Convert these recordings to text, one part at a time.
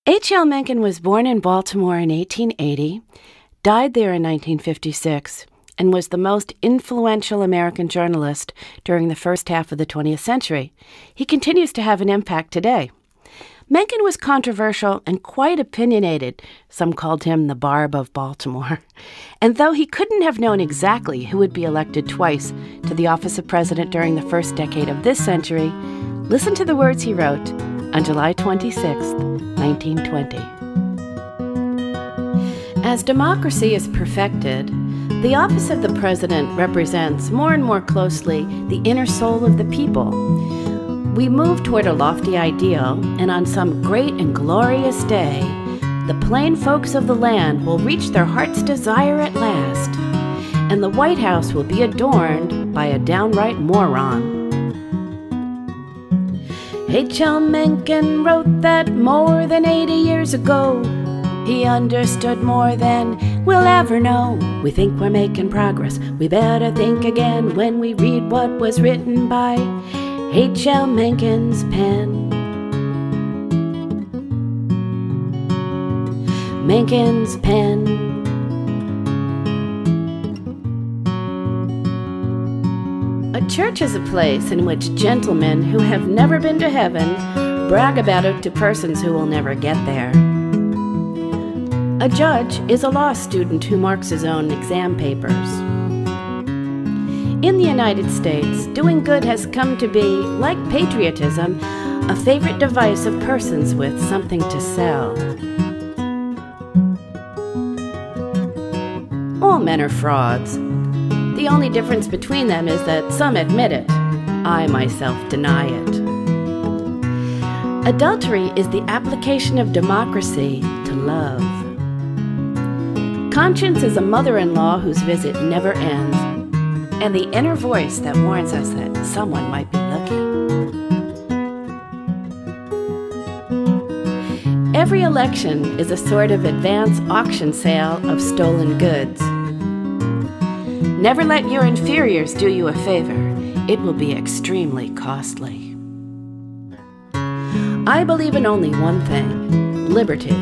H.L. Mencken was born in Baltimore in 1880, died there in 1956, and was the most influential American journalist during the first half of the 20th century. He continues to have an impact today. Mencken was controversial and quite opinionated. Some called him the Barb of Baltimore. And though he couldn't have known exactly who would be elected twice to the office of president during the first decade of this century, listen to the words he wrote on July 26, 1920. As democracy is perfected, the office of the president represents more and more closely the inner soul of the people. We move toward a lofty ideal, and on some great and glorious day, the plain folks of the land will reach their heart's desire at last, and the White House will be adorned by a downright moron. H.L. Mencken wrote that more than 80 years ago. He understood more than we'll ever know. We think we're making progress. We better think again when we read what was written by H.L. Mencken's pen. Mencken's pen. A church is a place in which gentlemen who have never been to heaven brag about it to persons who will never get there. A judge is a law student who marks his own exam papers. In the United States, doing good has come to be, like patriotism, a favorite device of persons with something to sell. All men are frauds. The only difference between them is that some admit it. I myself deny it. Adultery is the application of democracy to love. Conscience is a mother-in-law whose visit never ends, and the inner voice that warns us that someone might be looking. Every election is a sort of advance auction sale of stolen goods. Never let your inferiors do you a favor. It will be extremely costly. I believe in only one thing, liberty,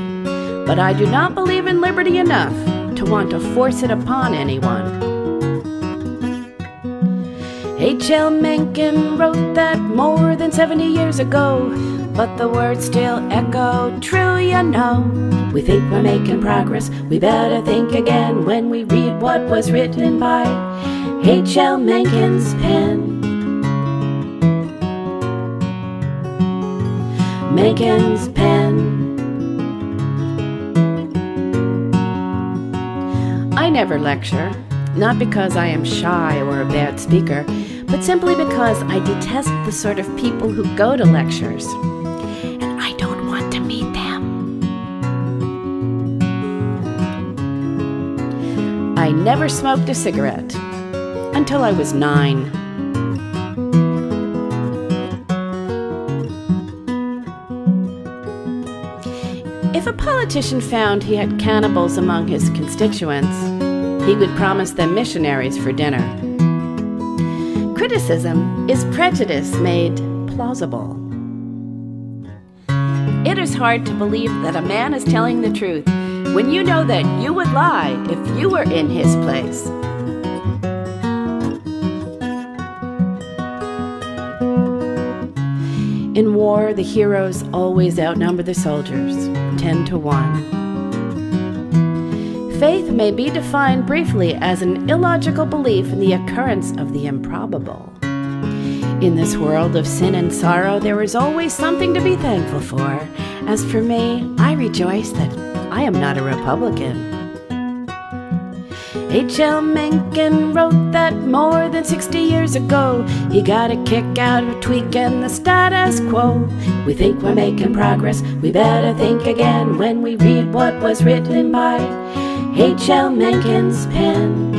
but I do not believe in liberty enough to want to force it upon anyone. H.L. Mencken wrote that more than 70 years ago, but the words still echo true, you know. We think we're making progress, we better think again when we read what was written by H.L. Mencken's pen. Mencken's pen. I never lecture, not because I am shy or a bad speaker, but simply because I detest the sort of people who go to lectures, and I don't want to meet them. I never smoked a cigarette until I was 9. If a politician found he had cannibals among his constituents, he would promise them missionaries for dinner. Criticism is prejudice made plausible. It is hard to believe that a man is telling the truth when you know that you would lie if you were in his place. In war, the heroes always outnumber the soldiers, 10 to 1. Faith may be defined briefly as an illogical belief in the occurrence of the improbable. In this world of sin and sorrow, there is always something to be thankful for. As for me, I rejoice that I am not a Republican. H.L. Mencken wrote that more than 60 years ago. He got a kick out of tweaking the status quo. We think we're making progress, we better think again when we read what was written by H.L. Mencken's pen.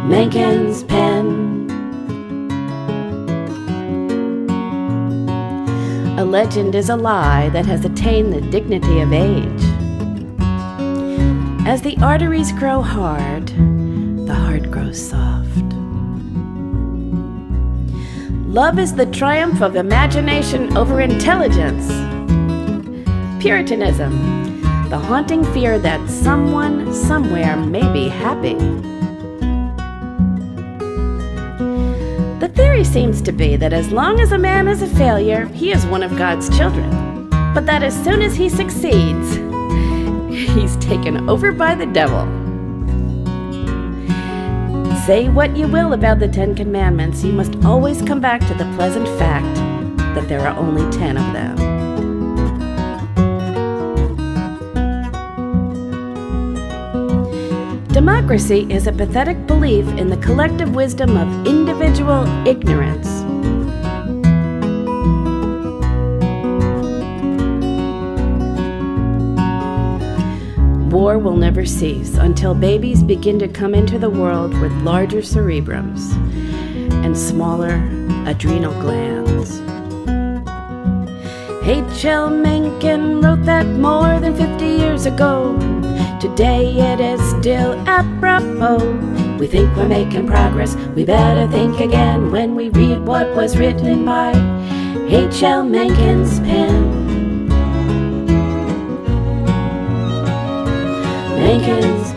Mencken's pen. A legend is a lie that has attained the dignity of age. As the arteries grow hard, the heart grows soft. Love is the triumph of imagination over intelligence. Puritanism, the haunting fear that someone, somewhere may be happy. The theory seems to be that as long as a man is a failure, he is one of God's children, but that as soon as he succeeds, he's taken over by the devil. Say what you will about the 10 Commandments, you must always come back to the pleasant fact that there are only 10 of them. Democracy is a pathetic belief in the collective wisdom of individual ignorance. War will never cease until babies begin to come into the world with larger cerebrums and smaller adrenal glands. H.L. Mencken wrote that more than 50 years ago. Today it is still apropos. We think we're making progress, we better think again when we read what was written by H.L. Mencken's pen. Mencken's